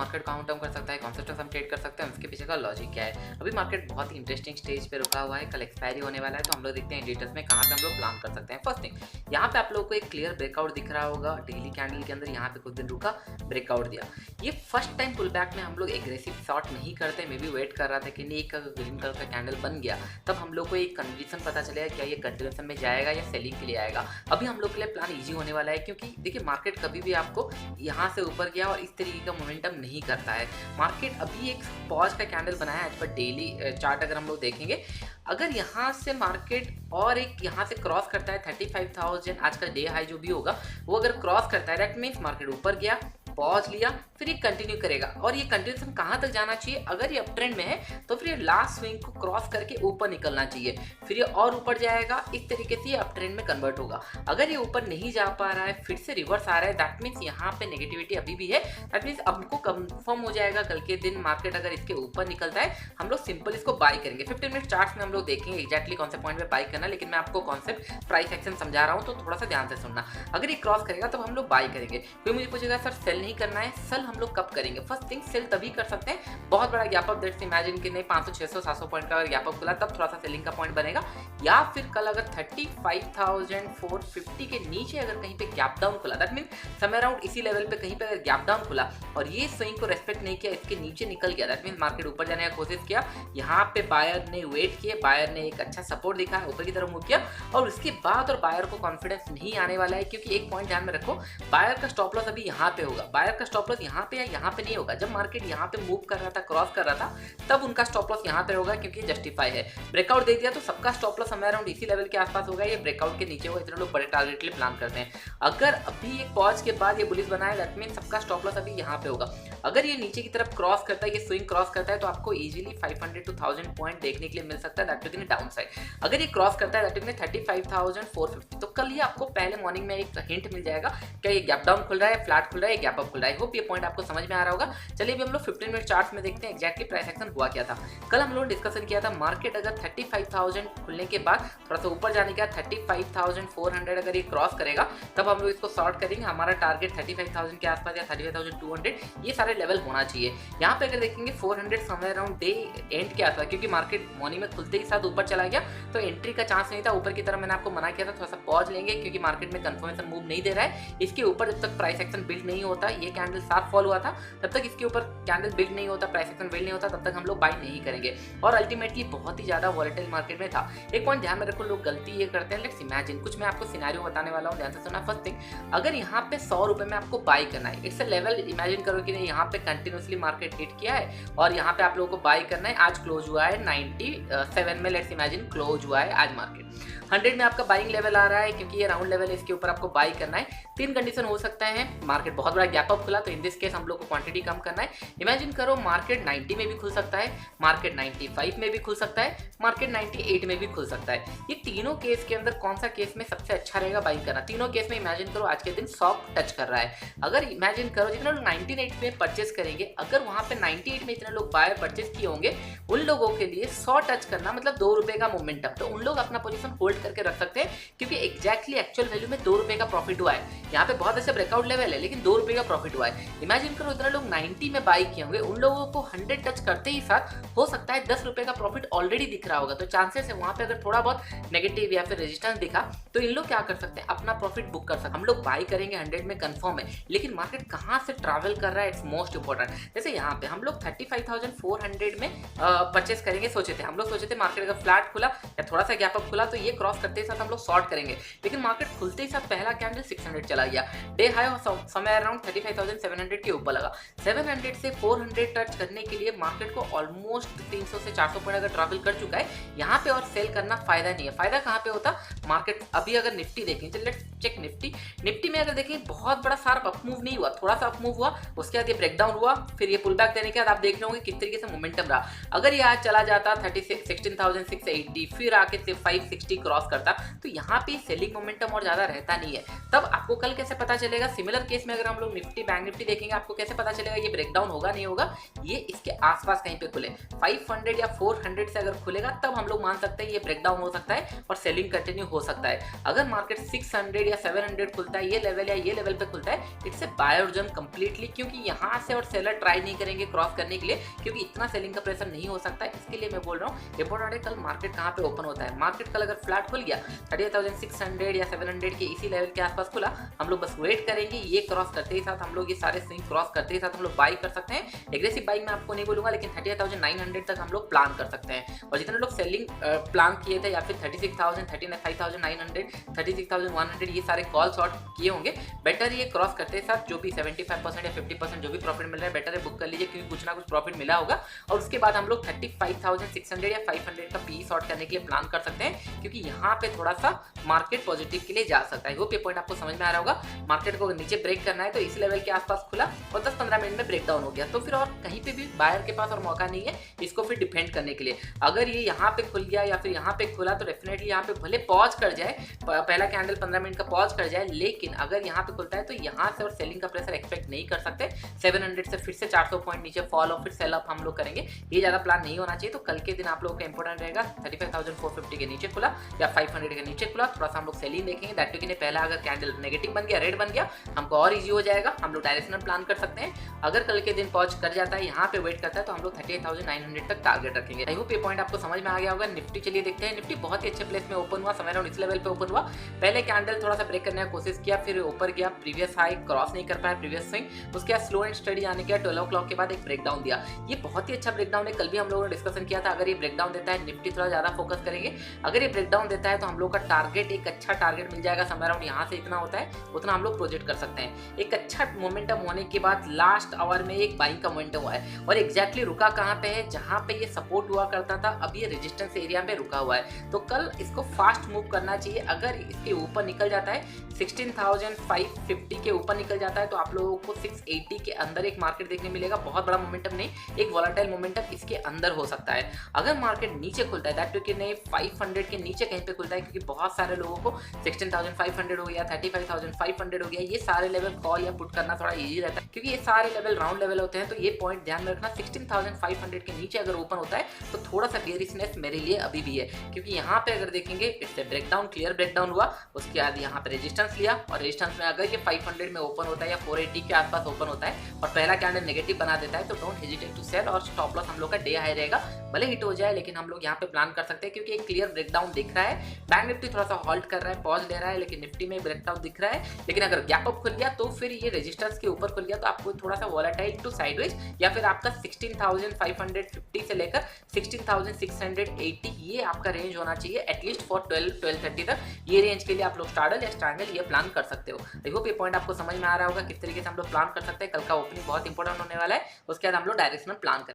Market count down कर सकता है, कौन से स्टॉक्स हम ट्रेड कर सकते हैं, उसके पीछे का लॉजिक क्या है। अभी मार्केट बहुत ही इंटरेस्टिंग स्टेज पे रुका हुआ है, कल एक्सपायरी होने वाला है, तो हम लोग देखते हैं डिटेल्स में कहाँ पे हम लोग प्लान कर सकते हैं। फर्स्ट थिंग, यहाँ पे आप लोगों को एक क्लियर ब्रेकआउट दिख रहा होगा डेली कैंडल के अंदर, यहाँ पे कुछ दिन रुका, ब्रेकआउट दिया। ये फर्स्ट टाइम पुल बैक में हम लोग एग्रेसिव शॉर्ट नहीं करते, मे बी वेट कर रहा था कि नहीं, एक ग्रीन कलर का कैंडल बन गया तब हम लोग को एक कंडीशन पता चलेगा क्या ये कंटिन्यूएशन में जाएगा या सेलिंग के लिए आएगा। अभी हम लोग के लिए प्लान इजी होने वाला है, क्योंकि देखिए मार्केट कभी भी आपको यहाँ से ऊपर गया और इस तरीके का मोमेंटम नहीं करता है। मार्केट अभी एक पॉज का कैंडल बनाया है, एज पर डेली चार्ट अगर हम लोग देखेंगे, अगर यहाँ से मार्केट और एक यहाँ से क्रॉस करता है 35,000, आज का डे हाई जो भी होगा वो अगर क्रॉस करता है, दैट मीन्स मार्केट ऊपर गया, पॉज लिया, फिर ये कंटिन्यू करेगा। और ये कंटिन्यूएशन कहाँ तक जाना चाहिए, अगर ये अप ट्रेंड में है तो फिर ये लास्ट स्विंग को क्रॉस करके ऊपर निकलना चाहिए, फिर ये और ऊपर जाएगा, इस तरीके से ये अप ट्रेंड में कन्वर्ट होगा। अगर ये ऊपर नहीं जा पा रहा है, फिर से रिवर्स आ रहा है, दैट मीन्स यहाँ पे नेगेटिविटी अभी भी है, दैट मीन्स हमको कंफर्म हो जाएगा कल के दिन मार्केट अगर इसके ऊपर निकलता है, हम लोग सिंपल इसको बाय करेंगे। 15 मिनट चार्ट्स में हम लोग देखेंगे एक्जैक्टली कौन से पॉइंट पे बाय करना, लेकिन मैं आपको कॉन्सेप्ट प्राइस एक्शन समझा रहा हूँ तो थोड़ा सा ध्यान से सुनना। अगर ये क्रॉस करेगा तो हम लोग बाय करेंगे। कोई मुझे पूछेगा सर सेल नहीं करना है, सेल हम लोग कब करेंगे? फर्स्ट थिंग, सेल तभी कर सकते हैं बहुत बड़ा गैप अप, लेट्स इमेजिन कि नहीं 500 600 700 पॉइंट का अगर गैप अप खुला तब थोड़ा सा सेलिंग का पॉइंट बनेगा, या फिर कल अगर 35,450 के नीचे अगर कहीं पे गैप डाउन खुला, दैट मीन समय अराउंड इसी लेवल पे कहीं पे अगर गैप डाउन खुला और ये स्विंग को रेस्पेक्ट नहीं किया, इसके नीचे निकल गया, दैट मीन मार्केट ऊपर जाने का कोशिश किया, यहाँ पे बायर ने वेट किए, बायर ने एक अच्छा सपोर्ट दिखाया, ऊपर की तरफ मूव किया, और उसके बाद और बायर को कॉन्फिडेंस नहीं आने वाला है, क्योंकि एक पॉइंट ध्यान में रखो, बायर का स्टॉप लॉस अभी यहाँ पे होगा, बायर का स्टॉप लॉस यहाँ पे या यहाँ पे नहीं होगा। जब मार्केट यहाँ पे मूव कर रहा था, क्रॉस कर रहा था, तब उनका स्टॉप लॉस यहाँ पे होगा, क्योंकि जस्टिफाई है। ब्रेकआउट दे दिया तो सबका स्टॉप लॉस हमें अराउंड इसी लेवल के आसपास होगा, ये ब्रेकआउट के नीचे होगा, इतने लोग बड़े टारगेट के लिए प्लान करते हैं। अगर अभी एक पॉज के बाद ये बुलिश बनाए, दैट मीन सबका स्टॉप लॉस अभी यहाँ पे होगा। अगर ये नीचे की तरफ क्रॉस करता है, ये स्विंग क्रॉस करता है, तो आपको इजीली 500 to 1000 पॉइंट देखने के लिए मिल सकता है, दैट मीन डाउन साइड। अगर ये क्रॉस करता है, दैट मीन 35,450, तो कल ये आपको पहले मॉर्निंग में एक हिंट मिल जाएगा क्या ये गैप डाउन खुल रहा है, फ्लैट खुल रहा है, गैप अप खुल रहा है। होप ये पॉइंट आपको समझ में आ रहा होगा। चलिए अभी हम लोग 15 मिनट चार्ट्स में देखते हैं एक्जैक्टली प्राइस एक्शन हुआ क्या था। कल हम लोगों ने डिस्कशन किया था, मार्केट अगर 35,000 खुलने के बाद थोड़ा सा ऊपर जाने का 35,400 अगर ये क्रॉस करेगा, तब हम लोग इसको शॉर्ट करेंगे। हमारा टारगेट 35,000 के आसपास या 35,200 ये सारे लेवल होना चाहिए। यहाँ पे अगर देखेंगे 400 समय अराउंड डे एंड के आसपास, क्योंकि मार्केट मॉर्निंग में खुलते ही साथ ऊपर चला गया तो एंट्री का चांस नहीं था। ऊपर की तरफ मैंने आपको मना किया था, थोड़ा सा पॉज लेंगे, क्योंकि मार्केट में कंफर्मेशन मूव नहीं दे रहा है। इसके ऊपर जब तक प्राइस एक्शन बिल्ड नहीं होता, ये कैंडल साफ फॉल हुआ था, तब तक इसके ऊपर कैंडल बिल्ड नहीं होता, प्राइस एक्शन बिल्ड नहीं होता, तब तक हम लोग बाय नहीं करेंगे। और अल्टीमेटली बहुत ही ज्यादा वॉलेटाइल मार्केट में था। एक पॉइंट ध्यान में रखो, लोग गलती ये करते हैं, लेट्स इमेजिन, कुछ मैं आपको सिनेरियो बताने वाला हूँ, ध्यान से सुना। फर्स्ट थिंग, अगर यहाँ पे 100 रुपए में आपको बाय करना है, इट्स अ लेवल, इमेजिन करो कि यहाँ पे कंटिन्यूसली मार्केट हिट किया है और यहाँ पे आप लोगों को बाय करना है। आज क्लोज हुआ है 97 में, लेट्स इमेजिन क्लोज हुआ है आज मार्केट। 100 में आपका बाइंग लेवल आ रहा है, क्योंकि ये राउंड लेवल है, इसके ऊपर आपको बाय करना है। 3 कंडीशन हो सकता है, मार्केट बहुत बड़ा गैप अप खुला, तो इन दिस केस हम लोग को क्वांटिटी कम करना है। इमेजिन करो मार्केट 90 में भी खुल सकता है, मार्केट 95 में भी खुल सकता है, मार्केट 98 में भी खुल सकता है। ये तीनों केस के अंदर कौन सा केस में सबसे अच्छा रहेगा बाइंग करना? तीनों केस में इमेजिन करो आज के दिन 100 टच कर रहा है। अगर इमेजिन करो जितने लोग 98 में परचेस करेंगे, अगर वहां पे 98 में इतने लोग बाय परचेस किए होंगे, उन लोगों के लिए 100 टच करना मतलब 2 रुपए का मोमेंटम, तो उन लोग अपना पोजीशन होल्ड करके रख सकते हैं, क्योंकि एग्जैक्टली एक्चुअल वैल्यू में 2 रुपए का प्रॉफिट हुआ है। यहाँ पे बहुत ऐसे ब्रेकआउट लेवल है, लेकिन 2 रुपए का प्रॉफिट हुआ है। इमेजिन करो इतने लोग 90 में बाय किए होंगे, उन लोगों को 100 टच करते ही साथ हो सकता है 10 रुपए का प्रॉफिट ऑलरेडी दिख रहा होगा। तो चांसेस है वहां पे अगर थोड़ा बहुत नेगेटिव या फिर रेजिस्टेंस दिखा, तो इन लोग क्या कर सकते हैं, अपना प्रॉफिट बुक कर सकते हैं। हम लोग बाय करेंगे 100 में कंफर्म है, लेकिन मार्केट कहां से ट्रैवल कर रहा है, इट्स मोस्ट इंपॉर्टेंट। जैसे यहाँ पे हम लोग 35,400 में परचेस करेंगे, सोचे थे हम लोग, सोचे थे मार्केट अगर फ्लैट खुला या थोड़ा सा गैप अप खुला तो ये क्रॉस करते ही साथ हम लोग शॉर्ट करेंगे, लेकिन मार्केट खुलते ही साथ पहला कैंडल 600 चला गया, डे हाई समय अराउंड 35,700 के ऊपर लगा। 700 से 400 टच करने के लिए मार्केट को ऑलमोस्ट 300 से 400 पॉइंट अगर ट्रैवल कर चुका है। यहाँ पे और सेल करना फायदा नहीं है। फायदा कहाँ पे होता, मार्केट अभी अगर निफ्टी देखें, चलिए लेट्स चेक निफ्टी में अगर देखें बहुत बड़ा शार्प अप मूव नहीं हुआ, थोड़ा सा अप मूव हुआ, उसके बाद ये ब्रेकडाउन हुआ, फिर ये पुल बैक देने के बाद आप देख रहे होंगे किस तरीके से मोमेंटम रहा। अगर ये आज चला जाता 16,680, फिर आके 560 क्रॉस करता, तो यहाँ पे सेलिंग मोमेंटम और ज्यादा रहता नहीं है। तब आपको कल कैसे पता चलेगा? सिमिलर केस में अगर हम लोग निफ्टी बैंक निफ्टी देखेंगे, आपको कैसे पता चलेगा ये ब्रेकडाउन होगा नहीं होगा? ये इसके आसपास कहीं पे खुले 500 या 400 से अगर खुलेगा, तब हम लोग मान सकते हैं ये ब्रेकडाउन हो सकता है और सेलिंग कंटिन्यू हो सकता है। अगर मार्केट 600 या 700 खुलता है, ये लेवल या ये लेवल पे खुलता है, it's a buyer zone completely, क्योंकि यहाँ यहाँ से और सेलर ट्राई नहीं करेंगे क्रॉस करने के लिए, क्योंकि इतना सेलिंग का प्रेशर नहीं हो सकता है। इसके लिए मैं बोल रहा हूँ इंपॉर्टेंट है कल मार्केट कहाँ पे ओपन होता है। मार्केट कल अगर फ्लैट खुल गया 38,600 या 700 के इसी लेवल के आसपास खुला, हम लोग बस वेट करेंगे। ये क्रॉस करते ही साथ हम लोग ये सारे स्विंग क्रॉस करते ही साथ हम लोग बाई कर सकते हैं। एग्रेसिव बाइंग मैं आपको नहीं बोलूंगा, लेकिन 38,900 तक हम लोग प्लान कर सकते हैं। और जितने लोग सेलिंग प्लान किए थे या फिर 36,000, 35,900, 36,100 ये सारे कॉल शॉर्ट किए होंगे, बेटर ये क्रॉस करते साथ जो भी 75% या 50% जो भी प्रॉफिट मिल रहा है बेटर है बुक कर लीजिए, क्योंकि कुछ ना कुछ प्रॉफिट मिला होगा। और उसके बाद हम लोग 35,600 या 500 का पी शॉर्ट करने के लिए प्लान कर सकते हैं, क्योंकि यहाँ पे थोड़ा सा मार्केट पॉजिटिव के लिए जा सकता है। होप ये पॉइंट आपको समझ में आ रहा होगा। मार्केट को नीचे ब्रेक करना है तो इस लेवल के आसपास खुला और 10-15 मिनट में ब्रेक डाउन हो गया, तो फिर और कहीं पे भी बायर के पास और मौका नहीं है इसको फिर डिफेंड करने के लिए। अगर ये यहाँ पे खुल गया या फिर यहाँ पे खुला तो डेफिनेटली यहाँ पे भले पॉज कर जाए, पहला कैंडल 15 मिनट का पॉज कर जाए, लेकिन अगर यहाँ पे खुलता है तो यहाँ से और सेलिंग का प्रेशर एक्सपेक्ट नहीं कर सकते। 700 से फिर से 400 पॉइंट नीचे फॉल और फिर सेल अप हम लोग करेंगे, ये ज्यादा प्लान नहीं होना चाहिए। तो कल के दिन आप लोगों का इंपॉर्टेंट रहेगा 35,450 के नीचे खुला या 500 के नीचे खुला, थोड़ा सा हम लोग सेलिंग देखेंगे। दैट टू कि पहला अगर कैंडल नेगेटिव बन गया, रेड बन गया, हमको और इजी हो जाएगा, हम लोग डायरेक्शनल प्लान कर सकते हैं। अगर कल के दिन पॉज कर जाता है, यहाँ पे वेट करता है, तो हम लोग 38,900 तक टारगेट रखेंगे। आई होप ये पॉइंट आपको समझ में आ गया होगा। निफ्टी चलिए देखते हैं। निफ्टी बहुत ही अच्छे प्लेस में ओपन हुआ, समय अराउंड इस लेवल पे ओपन हुआ। पहले कैंडल थोड़ा सा ब्रेक करने की कोशिश किया, फिर ऊपर गया, प्रीवियस हाई क्रॉस नहीं कर पाया, प्रीवियस स्विंग। उसके बाद स्लो एंड स्टडी आने के 12 o'clock के बाद एक ब्रेकडाउन दिया। ये बहुत ही अच्छा ब्रेकडाउन है, कल भी हम लोगों ने डिस्कशन किया था। अगर ये ब्रेकडाउन देता है, निफ्टी थोड़ा ज्यादा फोकस करेंगे। अगर ये ब्रेकडाउन देता है तो हम लोग का टारगेट एक अच्छा टारगेट मिल जाएगा, समय अराउंड यहाँ से इतना होता है उतना हम लोग प्रोजेक्ट कर सकते हैं। एक अच्छा मोमेंटम होने के बाद लास्ट आवर में एक बाइंग का मोमेंटम हुआ है और एग्जैक्टली रुका कहाँ पे है, जहाँ पे ये सपोर्ट हुआ करता था, अब ये रेजिस्टेंस एरिया में रुका हुआ है। तो कल इसको फास्ट मूव करना चाहिए। अगर इसके ऊपर निकल जाता है 16,550 के ऊपर निकल जाता है तो आप लोगों को 680 के अंदर एक मार्केट देखने मिलेगा। बहुत बड़ा मोमेंटम नहीं, एक वॉलेटाइल मोमेंटम इसके अंदर हो सकता है। अगर मार्केट नीचे खुलता है, दैट टू कि नहीं 500 के नीचे कहीं पे खुलता है, क्योंकि बहुत सारे लोगों को 16,500 हो गया, 35,500 हो गया, ये सारे लेवल कॉल या पुट करना थोड़ा इजी रहता है, क्योंकि ये सारे लेवल राउंड लेवल होते हैं। तो ये पॉइंट ध्यान में रखना, 16,500 के नीचे अगर ओपन होता है तो थोड़ा सा बेरिशनेस मेरे लिए अभी भी है, क्योंकि यहाँ पे अगर देखेंगे इट्स ब्रेकडाउन, क्लियर ब्रेकडाउन हुआ। उसके बाद यहाँ पे रेजिस्टेंस लिया और रेजिस्टेंस में अगर ये 500 में ओपन होता है या 480 के आसपास ओपन होता है और पहला कैंडल नेगेटिव बना देता है, तो डोंट हेजिटेट टू सेल। और स्टॉप लॉस हम लोग का डे हाई रहेगा, भले हिट हो जाए लेकिन हम लोग यहाँ पे प्लान कर सकते हैं, क्योंकि एक क्लियर ब्रेकडाउन दिख रहा है। बैंक निफ्टी थोड़ा सा हॉल्ट कर रहा है, पॉज ले रहा है, लेकिन निफ्टी में ब्रेकडाउन दिख रहा है। लेकिन अगर गैप अप खुल गया तो फिर ये रेजिस्टेंस के ऊपर खुल गया तो आपको थोड़ा सा वॉलेटाइल टू साइडवेज, या फिर आपका 16,550 से लेकर 16,680 ये आपका रेंज होना चाहिए एटलीस्ट फॉर 12-12:30 तक। ये रेंज के लिए आप लोग स्टार्डल या स्ट्रैंगल ये प्लान कर सकते हो। आई होप ये पॉइंट आपको समझ में आ रहा होगा किस तरीके से हम लोग प्लान कर सकते हैं। कल का ओपनिंग बहुत इंपॉर्टेंट होने वाला है, उसके बाद हम लोग डायरेक्शनल प्लान करें।